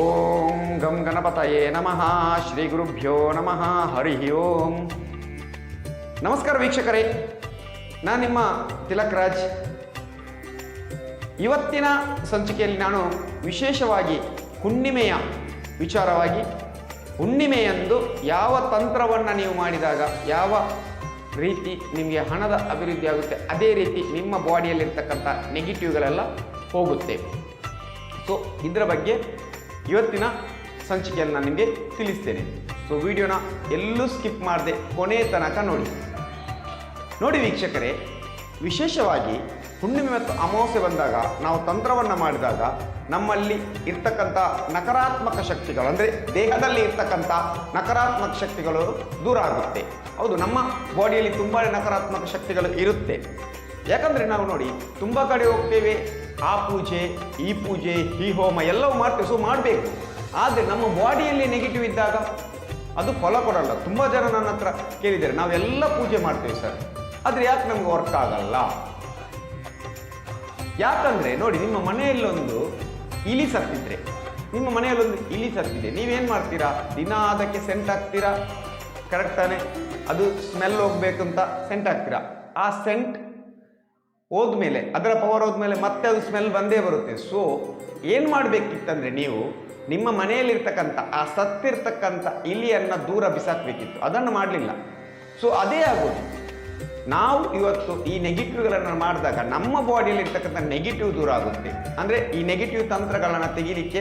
ಓಂ ಗಂ ಗಣಪತಯೇ ನಮಃ ಶ್ರೀ ಗುರುಭ್ಯೋ ನಮಃ ಹರಿ ಓಂ. ನಮಸ್ಕಾರ ವೀಕ್ಷಕರೇ, ನಾನು ನಿಮ್ಮ ತಿಲಕ್ ರಾಜ್. ಇವತ್ತಿನ ಸಂಚಿಕೆಯಲ್ಲಿ ನಾನು ವಿಶೇಷವಾಗಿ ಹುಣ್ಣಿಮೆಯ ವಿಚಾರವಾಗಿ, ಹುಣ್ಣಿಮೆಯಂದು ಯಾವ ತಂತ್ರವನ್ನು ನೀವು ಮಾಡಿದಾಗ ಯಾವ ರೀತಿ ನಿಮಗೆ ಹಣದ ಅಭಿವೃದ್ಧಿ ಆಗುತ್ತೆ, ಅದೇ ರೀತಿ ನಿಮ್ಮ ಬಾಡಿಯಲ್ಲಿರ್ತಕ್ಕಂಥ ನೆಗೆಟಿವ್ಗಳೆಲ್ಲ ಹೋಗುತ್ತೆ. ಸೊ ಇದರ ಬಗ್ಗೆ ಇವತ್ತಿನ ಸಂಚಿಕೆಯಲ್ಲಿ ನಾನು ನಿಮಗೆ ತಿಳಿಸ್ತೇನೆ. ಸೊ ವಿಡಿಯೋನ ಎಲ್ಲೂ ಸ್ಕಿಪ್ ಮಾಡದೆ ಕೊನೆ ತನಕ ನೋಡಿ ವೀಕ್ಷಕರೇ. ವಿಶೇಷವಾಗಿ ಹುಣ್ಣಿಮೆ ಮತ್ತು ಅಮಾವಾಸ್ಯೆ ಬಂದಾಗ ನಾವು ತಂತ್ರವನ್ನು ಮಾಡಿದಾಗ ನಮ್ಮಲ್ಲಿ ಇರ್ತಕ್ಕಂಥ ನಕಾರಾತ್ಮಕ ಶಕ್ತಿಗಳು, ಅಂದರೆ ದೇಹದಲ್ಲಿ ಇರ್ತಕ್ಕಂಥ ನಕಾರಾತ್ಮಕ ಶಕ್ತಿಗಳು ದೂರ ಆಗುತ್ತೆ. ಹೌದು, ನಮ್ಮ ಬಾಡಿಯಲ್ಲಿ ತುಂಬ ನಕಾರಾತ್ಮಕ ಶಕ್ತಿಗಳು ಇರುತ್ತೆ. ಯಾಕಂದರೆ ನಾವು ನೋಡಿ ತುಂಬ ಕಡೆ ಹೋಗ್ತೇವೆ, ಆ ಪೂಜೆ ಈ ಪೂಜೆ ಈ ಹೋಮ ಎಲ್ಲವೂ ಮಾಡ್ತೇವೆ. ಸೊ ಮಾಡಬೇಕು, ಆದರೆ ನಮ್ಮ ಬಾಡಿಯಲ್ಲಿ ನೆಗೆಟಿವ್ ಇದ್ದಾಗ ಅದು ಫಲ ಕೊಡಲ್ಲ. ತುಂಬ ಜನ ನನ್ನ ಹತ್ರ ಕೇಳಿದ್ದಾರೆ, ನಾವೆಲ್ಲ ಪೂಜೆ ಮಾಡ್ತೇವೆ ಸರ್, ಆದರೆ ಯಾಕೆ ನಮ್ಗೆ ವರ್ಕ್ ಆಗಲ್ಲ? ಯಾಕಂದರೆ ನೋಡಿ, ನಿಮ್ಮ ಮನೆಯಲ್ಲೊಂದು ಇಲಿ ಸತ್ತಿದ್ರೆ, ನಿಮ್ಮ ಮನೆಯಲ್ಲೊಂದು ಇಲಿ ಸತ್ತಿದೆ, ನೀವೇನು ಮಾಡ್ತೀರಾ? ದಿನ ಅದಕ್ಕೆ ಸೆಂಟ್ ಹಾಕ್ತೀರಾ, ಕರೆಕ್ಟ್ ತಾನೆ? ಅದು ಸ್ಮೆಲ್ ಹೋಗ್ಬೇಕಂತ ಸೆಂಟ್ ಹಾಕ್ತೀರಾ. ಆ ಸೆಂಟ್ ಹೋದ್ಮೇಲೆ, ಅದರ ಪವರ್ ಹೋದ್ಮೇಲೆ ಮತ್ತೆ ಅದು ಸ್ಮೆಲ್ ಬಂದೇ ಬರುತ್ತೆ. ಸೊ ಏನು ಮಾಡಬೇಕಿತ್ತಂದರೆ, ನೀವು ನಿಮ್ಮ ಮನೆಯಲ್ಲಿರ್ತಕ್ಕಂಥ ಆ ಸತ್ತಿರ್ತಕ್ಕಂಥ ಇಲಿಯನ್ನು ದೂರ ಬಿಸಾಕಬೇಕಿತ್ತು. ಅದನ್ನು ಮಾಡಲಿಲ್ಲ. ಸೊ ಅದೇ ಆಗೋದು. ನಾವು ಇವತ್ತು ಈ ನೆಗೆಟಿವ್ಗಳನ್ನು ಮಾಡಿದಾಗ ನಮ್ಮ ಬಾಡಿಯಲ್ಲಿರ್ತಕ್ಕಂಥ ನೆಗೆಟಿವ್ ದೂರ ಆಗುತ್ತೆ. ಅಂದರೆ ಈ ನೆಗೆಟಿವ್ ತಂತ್ರಗಳನ್ನು ತೆಗೀಲಿಕ್ಕೆ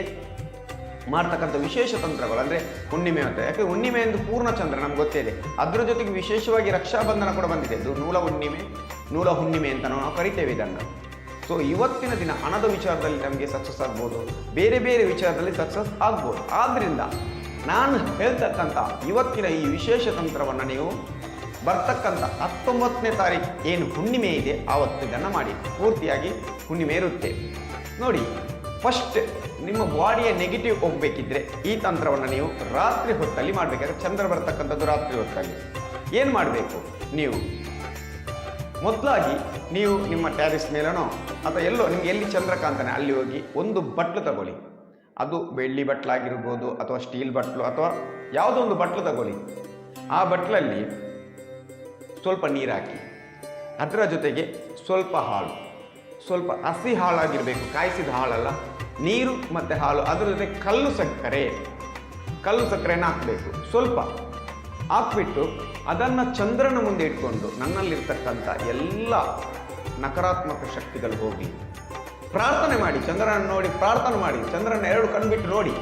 ಮಾಡ್ತಕ್ಕಂಥ ವಿಶೇಷ ತಂತ್ರಗಳು ಅಂದರೆ ಹುಣ್ಣಿಮೆ ಅಂತ. ಯಾಕೆ ಹುಣ್ಣಿಮೆ ಎಂದು ಪೂರ್ಣ ಚಂದ್ರ ನಮ್ಗೆ ಗೊತ್ತಿದೆ. ಅದರ ಜೊತೆಗೆ ವಿಶೇಷವಾಗಿ ರಕ್ಷಾಬಂಧನ ಕೂಡ ಬಂದಿದೆ. ಇದು ನೂಲ ಹುಣ್ಣಿಮೆ ಅಂತ ನಾವು ಕರಿತೇವೆ ಇದನ್ನು. ಸೊ ಇವತ್ತಿನ ದಿನ ಹಣದ ವಿಚಾರದಲ್ಲಿ ನಮಗೆ ಸಕ್ಸಸ್ ಆಗ್ಬೋದು, ಬೇರೆ ಬೇರೆ ವಿಚಾರದಲ್ಲಿ ಸಕ್ಸಸ್ ಆಗ್ಬೋದು. ಆದ್ದರಿಂದ ನಾನು ಹೇಳ್ತಕ್ಕಂಥ ಇವತ್ತಿನ ಈ ವಿಶೇಷ ತಂತ್ರವನ್ನು ನೀವು ಬರ್ತಕ್ಕಂಥ 19ನೇ ತಾರೀಕು ಏನು ಹುಣ್ಣಿಮೆ ಇದೆ ಆವತ್ತು ಇದನ್ನು ಮಾಡಿ. ಪೂರ್ತಿಯಾಗಿ ಹುಣ್ಣಿಮೆ ಇರುತ್ತೆ ನೋಡಿ. ಫಸ್ಟ್ ನಿಮ್ಮ ಬಾಡಿಯ ನೆಗೆಟಿವ್ ಹೋಗಬೇಕಿದ್ರೆ ಈ ತಂತ್ರವನ್ನು ನೀವು ರಾತ್ರಿ ಹೊತ್ತಲ್ಲಿ ಮಾಡಬೇಕಾದ್ರೆ, ಚಂದ್ರ ಬರ್ತಕ್ಕಂಥದ್ದು ರಾತ್ರಿ ಹೊತ್ತಲ್ಲಿ. ಏನು ಮಾಡಬೇಕು? ನೀವು ಮೊದಲಾಗಿ ನೀವು ನಿಮ್ಮ ಟ್ಯಾರಿಸ್ ಮೇಲನೋ ಅಥವಾ ಎಲ್ಲೋ ನಿಮ್ಗೆ ಎಲ್ಲಿ ಚಂದ್ರ ಕಾಣ್ತಾನೆ ಅಲ್ಲಿ ಹೋಗಿ ಒಂದು ಬಟ್ಲು ತಗೊಳ್ಳಿ. ಅದು ಬೆಳ್ಳಿ ಬಟ್ಲಾಗಿರ್ಬೋದು ಅಥವಾ ಸ್ಟೀಲ್ ಬಟ್ಲು ಅಥವಾ ಯಾವುದೋ ಒಂದು ಬಟ್ಲು ತಗೊಳ್ಳಿ. ಆ ಬಟ್ಲಲ್ಲಿ ಸ್ವಲ್ಪ ನೀರು ಹಾಕಿ, ಅದರ ಜೊತೆಗೆ ಸ್ವಲ್ಪ ಹಾಲು, ಸ್ವಲ್ಪ ಹಸಿ ಹಾಳಾಗಿರಬೇಕು, ಕಾಯಿಸಿದ ಹಾಲಲ್ಲ, ನೀರು ಮತ್ತು ಹಾಲು, ಅದರ ಜೊತೆ ಕಲ್ಲು ಸಕ್ಕರೆನ ಹಾಕಬೇಕು. ಸ್ವಲ್ಪ ಹಾಕ್ಬಿಟ್ಟು ಅದನ್ನು ಚಂದ್ರನ ಮುಂದೆ ಇಟ್ಕೊಂಡು ನನ್ನಲ್ಲಿರ್ತಕ್ಕಂಥ ಎಲ್ಲ ನಕಾರಾತ್ಮಕ ಶಕ್ತಿಗಳು ಹೋಗಿ ಪ್ರಾರ್ಥನೆ ಮಾಡಿ. ಚಂದ್ರನ ನೋಡಿ ಪ್ರಾರ್ಥನೆ ಮಾಡಿ. ಚಂದ್ರನ 2 ಕಣ್ಬಿಟ್ಟು ನೋಡಿ.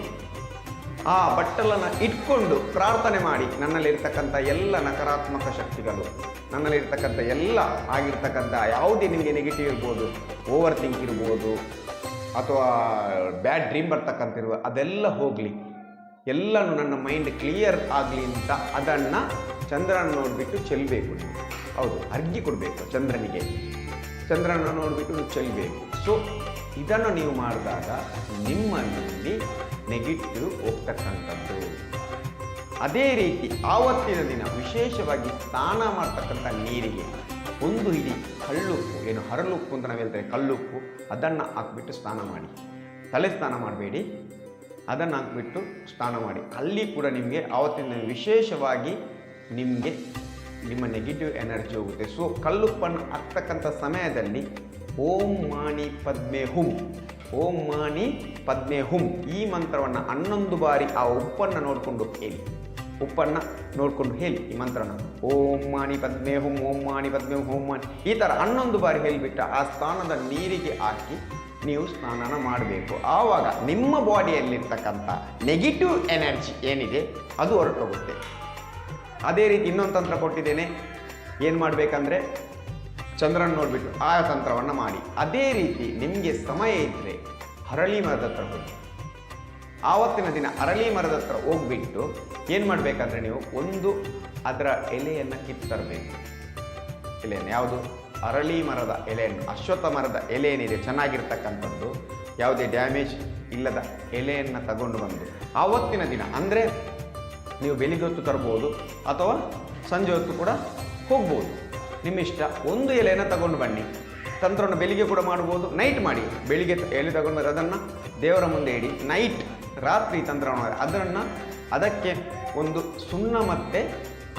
ಆ ಬಟ್ಟಲನ್ನು ಇಟ್ಕೊಂಡು ಪ್ರಾರ್ಥನೆ ಮಾಡಿ. ನನ್ನಲ್ಲಿರ್ತಕ್ಕಂಥ ಎಲ್ಲ ನಕಾರಾತ್ಮಕ ಶಕ್ತಿಗಳು, ನನ್ನಲ್ಲಿರ್ತಕ್ಕಂಥ ಎಲ್ಲ ಆಗಿರ್ತಕ್ಕಂಥ ಯಾವುದೇ ನಿಮಗೆ ನೆಗೆಟಿವ್ ಇರ್ಬೋದು, ಓವರ್ ಥಿಂಕ್ ಇರ್ಬೋದು ಅಥವಾ ಬ್ಯಾಡ್ ಡ್ರೀಮ್ ಬರ್ತಕ್ಕಂತಿರುವ ಅದೆಲ್ಲ ಹೋಗಲಿ, ಎಲ್ಲನೂ ನನ್ನ ಮೈಂಡ್ ಕ್ಲಿಯರ್ ಆಗಲಿ ಅಂತ ಅದನ್ನು ಚಂದ್ರನ ನೋಡಿಬಿಟ್ಟು ಚೆಲ್ಲಬೇಕು ನೀವು. ಹೌದು, ಅರ್ಘ್ಯ ಕೊಡಬೇಕು ಚಂದ್ರನಿಗೆ. ಚಂದ್ರನ ನೋಡಿಬಿಟ್ಟು ನೀವು ಚೆಲ್ಲಬೇಕು. ಸೊ ಇದನ್ನು ನೀವು ಮಾಡಿದಾಗ ನಿಮ್ಮಲ್ಲಿ ನೆಗೆಟಿವ್ ಹೋಗ್ತಕ್ಕಂಥದ್ದು. ಅದೇ ರೀತಿ ಆವತ್ತಿನ ದಿನ ವಿಶೇಷವಾಗಿ ಸ್ನಾನ ಮಾಡ್ತಕ್ಕಂಥ ನೀರಿಗೆ ಒಂದು ಹಿಡಿ ಕಲ್ಲುಪ್ಪು, ಏನು ಹರಳುಪ್ಪು ಅಂತ ನಾವು ಹೇಳ್ತೇವೆ, ಕಲ್ಲುಪ್ಪು, ಅದನ್ನು ಹಾಕ್ಬಿಟ್ಟು ಸ್ನಾನ ಮಾಡಿ. ತಲೆ ಸ್ನಾನ ಮಾಡಬೇಡಿ, ಅದನ್ನು ಹಾಕ್ಬಿಟ್ಟು ಸ್ನಾನ ಮಾಡಿ. ಅಲ್ಲಿ ಕೂಡ ನಿಮಗೆ ಆವತ್ತಿನ ವಿಶೇಷವಾಗಿ ನಿಮ್ಮ ನೆಗೆಟಿವ್ ಎನರ್ಜಿ ಹೋಗುತ್ತೆ. ಸೊ ಕಲ್ಲುಪ್ಪನ್ನು ಹಾಕ್ತಕ್ಕಂಥ ಸಮಯದಲ್ಲಿ ಓಂ ಮಾಣಿ ಪದ್ಮೆ ಹುಂ, ಓಂ ಮಾಣಿ ಪದ್ಮೆ ಹುಂ ಈ ಮಂತ್ರವನ್ನು 11 ಬಾರಿ ಆ ಉಪ್ಪನ್ನು ನೋಡಿಕೊಂಡು ಹೇಳಿ. ಉಪ್ಪನ್ನು ನೋಡಿಕೊಂಡು ಹೇಳಿ ಈ ಮಂತ್ರನ. ಓಂ ಮಾಣಿ ಪದ್ಮೆ ಹುಂ, ಓಂ ಮಾಣಿ ಪದ್ಮೆ ಓಂ ಮಾಣಿ, ಈ ಥರ 11 ಬಾರಿ ಹೇಳಿಬಿಟ್ಟು ಆ ಸ್ನಾನದ ನೀರಿಗೆ ಹಾಕಿ ನೀವು ಸ್ನಾನ ಮಾಡಬೇಕು. ಆವಾಗ ನಿಮ್ಮ ಬಾಡಿಯಲ್ಲಿರ್ತಕ್ಕಂಥ ನೆಗೆಟಿವ್ ಎನರ್ಜಿ ಏನಿದೆ ಅದು ಹೊರಟೋಗುತ್ತೆ. ಅದೇ ರೀತಿ ಇನ್ನೊಂದು ತಂತ್ರ ಕೊಟ್ಟಿದ್ದೇನೆ. ಏನು ಮಾಡಬೇಕಂದ್ರೆ ಚಂದ್ರನ ನೋಡಿಬಿಟ್ಟು ಆ ತಂತ್ರವನ್ನು ಮಾಡಿ. ಅದೇ ರೀತಿ ನಿಮಗೆ ಸಮಯ ಇದ್ದರೆ ಹರಳಿ ಮರದ ಹತ್ರ ಹೋಗಿ. ಆವತ್ತಿನ ದಿನ ಅರಳಿ ಮರದ ಹತ್ರ ಹೋಗ್ಬಿಟ್ಟು ಏನು ಮಾಡಬೇಕಂದ್ರೆ ನೀವು ಒಂದು ಅದರ ಎಲೆಯನ್ನು ಕಿತ್ತರಬೇಕು. ಎಲೆಯನ್ನು ಯಾವುದು? ಅರಳಿ ಮರದ ಎಲೆಯನ್ನು, ಅಶ್ವತ್ಥ ಮರದ ಎಲೆ ಏನಿದೆ ಚೆನ್ನಾಗಿರ್ತಕ್ಕಂಥದ್ದು, ಯಾವುದೇ ಡ್ಯಾಮೇಜ್ ಇಲ್ಲದ ಎಲೆಯನ್ನು ತಗೊಂಡು ಬಂದು ಆವತ್ತಿನ ದಿನ, ಅಂದರೆ ನೀವು ಬೆಳಿಗ್ಗೆ ಹೊತ್ತು ತರ್ಬೋದು ಅಥವಾ ಸಂಜೆ ಹೊತ್ತು ಕೂಡ ಹೋಗ್ಬೋದು, ನಿಮ್ಮ ಇಷ್ಟ. ಒಂದು ಎಲೆಯನ್ನು ತಗೊಂಡು ಬನ್ನಿ. ತಂತ್ರವನ್ನು ಬೆಳಿಗ್ಗೆ ಕೂಡ ಮಾಡ್ಬೋದು, ನೈಟ್ ಮಾಡಿ. ಬೆಳಿಗ್ಗೆ ಎಲೆ ತಗೊಂಡು ಅದನ್ನು ದೇವರ ಮುಂದೆ ಇಡಿ, ನೈಟ್ ರಾತ್ರಿ ತಂತ್ರವನ್ನು ಅದಕ್ಕೆ ಒಂದು ಸುಣ್ಣ ಮತ್ತು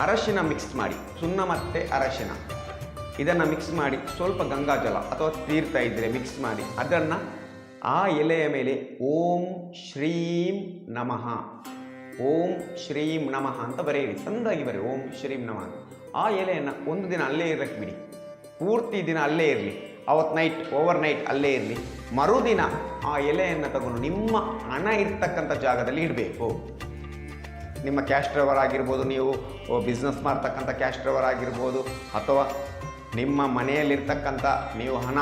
ಅರಶಿನ ಮಿಕ್ಸ್ ಮಾಡಿ, ಸುಣ್ಣ ಮತ್ತು ಅರಶಿನ ಇದನ್ನು ಮಿಕ್ಸ್ ಮಾಡಿ, ಸ್ವಲ್ಪ ಗಂಗಾಜಲ ಅಥವಾ ತೀರ್ಥ ಇದ್ದರೆ ಮಿಕ್ಸ್ ಮಾಡಿ ಅದನ್ನು ಆ ಎಲೆಯ ಮೇಲೆ ಓಂ ಶ್ರೀಂ ನಮಃ, ಓಂ ಶ್ರೀಂ ನಮಃ ಅಂತ ಬರೆಯಿರಿ, ಚೆಂದಾಗಿ ಬರೀ ಓಂ ಶ್ರೀಂ ನಮಃ. ಆ ಎಲೆಯನ್ನು ಒಂದು ದಿನ ಅಲ್ಲೇ ಇರಕ್ಕೆ ಬಿಡಿ, ಪೂರ್ತಿ ದಿನ ಅಲ್ಲೇ ಇರಲಿ, ಅವತ್ತು ನೈಟ್ ಓವರ್ ನೈಟ್ ಅಲ್ಲೇ ಇರಲಿ. ಮರುದಿನ ಆ ಎಲೆಯನ್ನು ತಗೊಂಡು ನಿಮ್ಮ ಹಣ ಇರ್ತಕ್ಕಂಥ ಜಾಗದಲ್ಲಿ ಇಡಬೇಕು. ನಿಮ್ಮ ಕ್ಯಾಶ್ ಡ್ರವರ್ ಆಗಿರ್ಬೋದು, ನೀವು ಬಿಸ್ನೆಸ್ ಮಾಡ್ತಕ್ಕಂಥ ಕ್ಯಾಶ್ ಡ್ರವರ್ ಆಗಿರ್ಬೋದು, ಅಥವಾ ನಿಮ್ಮ ಮನೆಯಲ್ಲಿರ್ತಕ್ಕಂಥ ನೀವು ಹಣ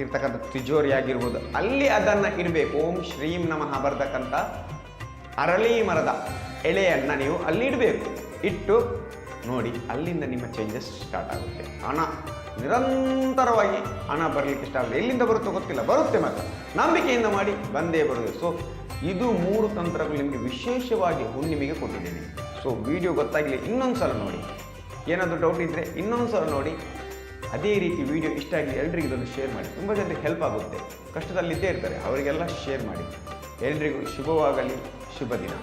ಇರ್ತಕ್ಕಂಥ ತಿಜೋರಿ ಆಗಿರ್ಬೋದು, ಅಲ್ಲಿ ಅದನ್ನು ಇಡಬೇಕು. ಓಂ ಶ್ರೀಂ ನಮಃ ಬರ್ತಕ್ಕಂಥ ಅರಳಿ ಮರದ ಎಳೆಯನ್ನು ನೀವು ಅಲ್ಲಿ ಇಡಬೇಕು. ಇಟ್ಟು ನೋಡಿ, ಅಲ್ಲಿಂದ ನಿಮ್ಮ ಚೇಂಜಸ್ ಸ್ಟಾರ್ಟ್ ಆಗುತ್ತೆ. ಹಣ ನಿರಂತರವಾಗಿ ಹಣ ಬರಲಿಕ್ಕೆ ಸ್ಟಾರ್ಟ್ ಆಗುತ್ತೆ. ಎಲ್ಲಿಂದ ಬರುತ್ತೋ ಗೊತ್ತಿಲ್ಲ, ಬರುತ್ತೆ ಮಾತ್ರ. ನಂಬಿಕೆಯಿಂದ ಮಾಡಿ, ಬಂದೇ ಬರುತ್ತೆ. ಸೊ ಇದು 3 ತಂತ್ರಗಳು ನಿಮಗೆ ವಿಶೇಷವಾಗಿ ಹುಣ್ಣಿಮೆಗೆ ಕೊಟ್ಟಿದ್ದೀನಿ. ಸೊ ವಿಡಿಯೋ ಗೊತ್ತಾಗಲಿ ಇನ್ನೊಂದು ಸಲ ನೋಡಿ, ಏನಾದರೂ ಡೌಟ್ ಇದ್ದರೆ ಇನ್ನೊಂದು ಸಲ ನೋಡಿ. ಅದೇ ರೀತಿ ವಿಡಿಯೋ ಇಷ್ಟ ಆಗಲಿ ಎಲ್ರಿಗೂ ಇದನ್ನು ಶೇರ್ ಮಾಡಿ, ತುಂಬ ಜನರಿಗೆ ಹೆಲ್ಪ್ ಆಗುತ್ತೆ. ಕಷ್ಟದಲ್ಲಿದ್ದೇ ಇರ್ತಾರೆ, ಅವರಿಗೆಲ್ಲ ಶೇರ್ ಮಾಡಿ. ಎಲ್ರಿಗೂ ಶುಭವಾಗಲಿ, ಶುಭ ದಿನ.